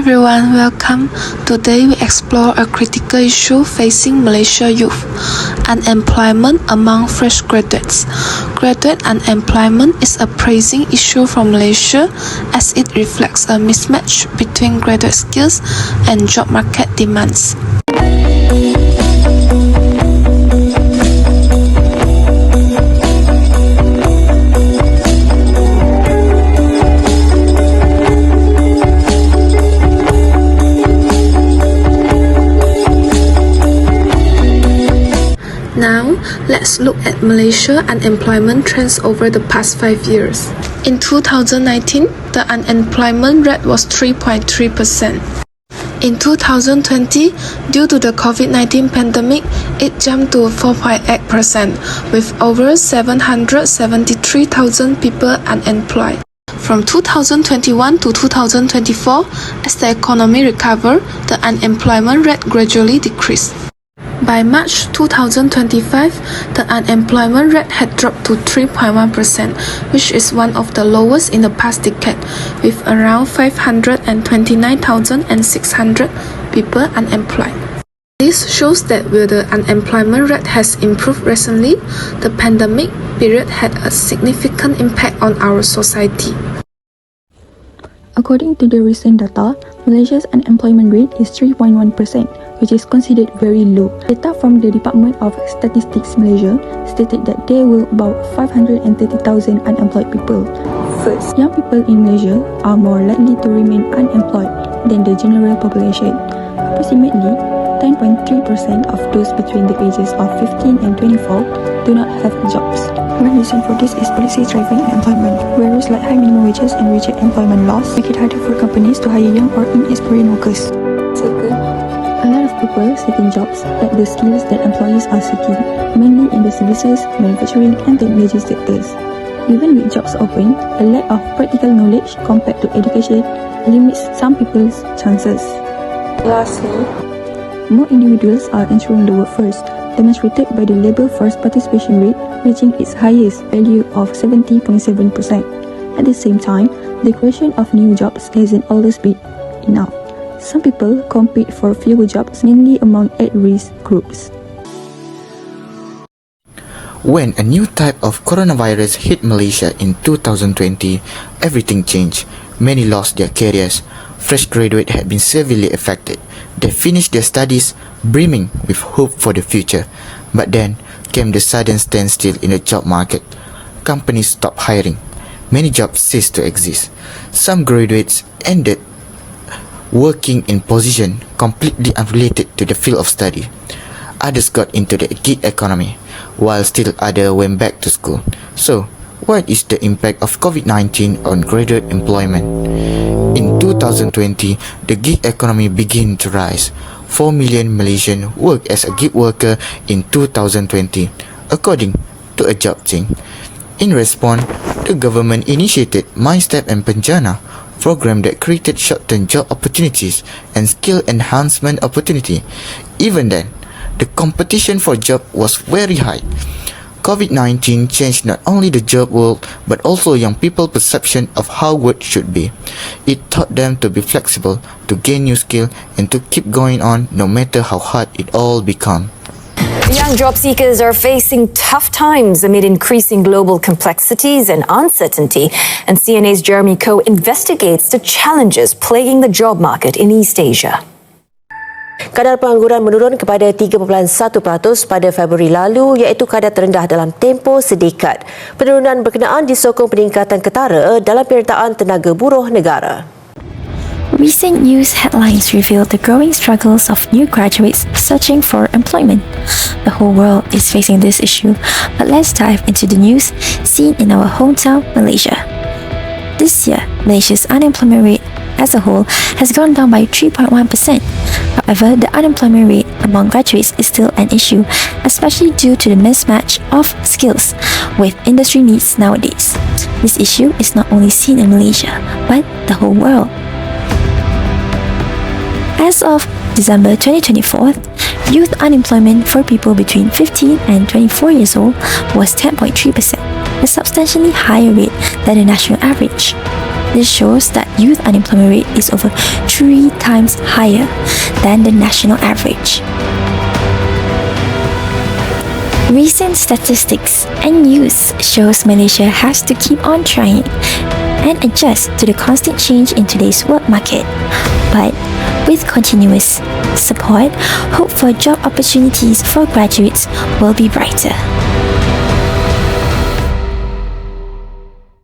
everyone, welcome. Today we explore a critical issue facing Malaysia youth: unemployment among fresh graduates. Graduate unemployment is a pressing issue for Malaysia as it reflects a mismatch between graduate skills and job market demands. Now, let's look at Malaysia unemployment trends over the past 5 years. In 2019, the unemployment rate was 3.3%. In 2020, due to the COVID-19 pandemic, it jumped to 4.8%, with over 773,000 people unemployed. From 2021 to 2024, as the economy recovered, the unemployment rate gradually decreased. By March 2025, the unemployment rate had dropped to 3.1%, which is one of the lowest in the past decade, with around 529,600 people unemployed. This shows that while the unemployment rate has improved recently, the pandemic period had a significant impact on our society. According to the recent data, Malaysia's unemployment rate is 3.1%, which is considered very low. Data from the Department of Statistics Malaysia stated that there were about 530,000 unemployed people. First, young people in Malaysia are more likely to remain unemployed than the general population. Approximately 10.3% of those between the ages of 15 and 24 do not have jobs. One reason for this is policy-driven unemployment, whereas like high minimum wages and rigid employment laws make it harder for companies to hire young or inexperienced workers. Second, a lot of people seeking jobs lack the skills that employers are seeking, mainly in the services, manufacturing and technology sectors. Even with jobs open, a lack of practical knowledge compared to education limits some people's chances. Lastly, more individuals are entering the workforce, demonstrated by the labour force participation rate reaching its highest value of 70.7%. At the same time, the creation of new jobs hasn't always been enough. Some people compete for fewer jobs, mainly among at-risk groups. When a new type of coronavirus hit Malaysia in 2020, everything changed. Many lost their careers. Fresh graduates had been severely affected. They finished their studies brimming with hope for the future. But then came the sudden standstill in the job market. Companies stopped hiring. Many jobs ceased to exist. Some graduates ended working in positions completely unrelated to the field of study. Others got into the gig economy, while still others went back to school. So, what is the impact of COVID-19 on graduate employment? In 2020, the gig economy began to rise. 4 million Malaysians worked as a gig worker in 2020, according to a job thing. In response, the government initiated MyStep and Penjana program that created short-term job opportunities and skill enhancement opportunity. Even then, the competition for job was very high. COVID-19 changed not only the job world but also young people's perception of how work should be. It taught them to be flexible, to gain new skill and to keep going on no matter how hard it all becomes. Young job seekers are facing tough times amid increasing global complexities and uncertainty, and CNA's Jeremy Koh investigates the challenges plaguing the job market in East Asia. Kadar pengangguran menurun kepada 3.1% pada Februari lalu, iaitu kadar terendah dalam tempoh sedekad. Penurunan berkenaan disokong peningkatan ketara dalam penyertaan tenaga buruh negara. Recent news headlines reveal the growing struggles of new graduates searching for employment. The whole world is facing this issue, but let's dive into the news seen in our hometown, Malaysia. This year, Malaysia's unemployment rate as a whole has gone down by 3.1%. However, the unemployment rate among graduates is still an issue, especially due to the mismatch of skills with industry needs nowadays. This issue is not only seen in Malaysia, but the whole world. As of December 2024, youth unemployment for people between 15 and 24 years old was 10.3%, a substantially higher rate than the national average. This shows that youth unemployment rate is over 3 times higher than the national average. Recent statistics and news shows Malaysia has to keep on trying and adjust to the constant change in today's work market. But with continuous support, hope for job opportunities for graduates will be brighter.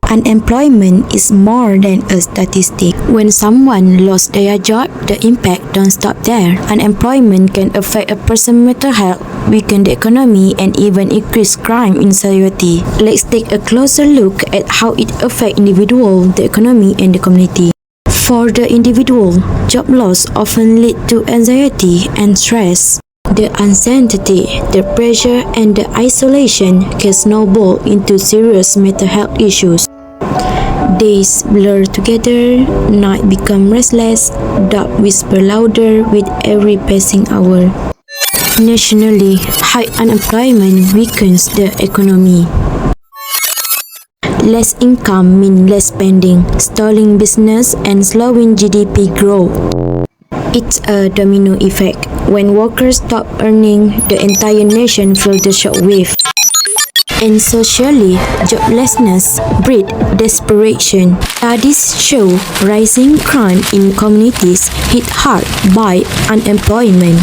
Unemployment is more than a statistic. When someone lost their job, the impact don't stop there. Unemployment can affect a person's mental health, weaken the economy, and even increase crime in society. Let's take a closer look at how it affects individual, the economy, and the community. For the individual, job loss often lead to anxiety and stress. The uncertainty, the pressure, and the isolation can snowball into serious mental health issues. Days blur together, night become restless, dark whisper louder with every passing hour. Nationally, high unemployment weakens the economy. Less income means less spending, stalling business and slowing GDP growth. It's a domino effect. When workers stop earning, the entire nation feels the shockwave. And socially, joblessness breeds desperation. Studies show rising crime in communities hit hard by unemployment.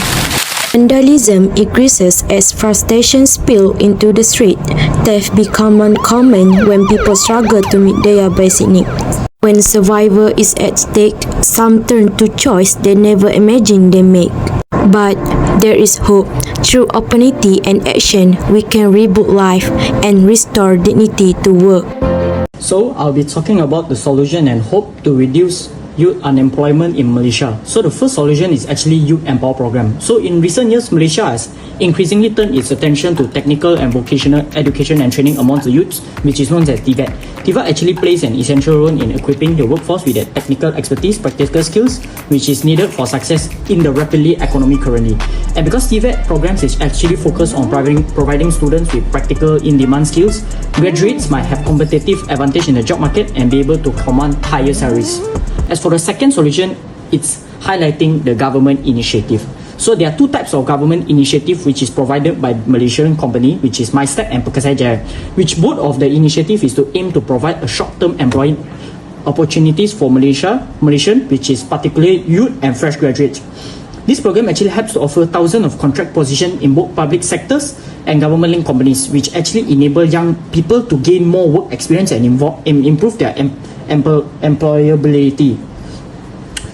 Vandalism increases as frustration spills into the street. Theft becomes common when people struggle to meet their basic needs. When survival is at stake, some turn to choice they never imagined they make. But there is hope. Through opportunity and action, we can reboot life and restore dignity to work. So I'll be talking about the solution and hope to reduce youth unemployment in Malaysia. So the first solution is actually Youth Empower Program. So in recent years, Malaysia has increasingly turned its attention to technical and vocational education and training amongst the youths, which is known as TVET. TVET actually plays an essential role in equipping the workforce with the technical expertise, practical skills, which is needed for success in the rapidly economy currently. And because TVET programs is actually focused on providing students with practical in-demand skills, graduates might have competitive advantage in the job market and be able to command higher salaries. As for the second solution, it's highlighting the government initiative. So there are two types of government initiative which is provided by Malaysian company, which is MyStep and Perkasa Jaya, which both of the initiative is to aim to provide a short-term employment opportunities for Malaysian, which is particularly youth and fresh graduates. This program actually helps to offer thousands of contract positions in both public sectors and government-linked companies, which actually enable young people to gain more work experience and improve their employability.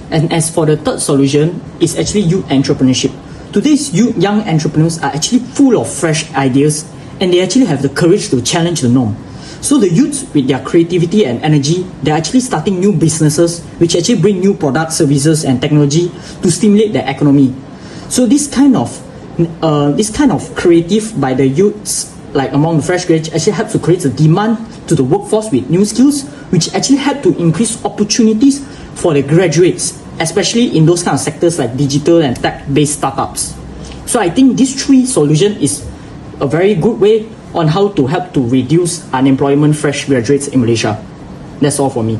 And as for the third solution, it's actually youth entrepreneurship. Today's young entrepreneurs are actually full of fresh ideas and they actually have the courage to challenge the norm. So the youths, with their creativity and energy, they're actually starting new businesses which actually bring new products, services and technology to stimulate the economy. So this kind of creative by the youths, like among the fresh graduates, actually helps to create a demand to the workforce with new skills, which actually help to increase opportunities for the graduates, especially in those kind of sectors like digital and tech-based startups. So I think this three solution is a very good way on how to help to reduce unemployment fresh graduates in Malaysia. That's all for me.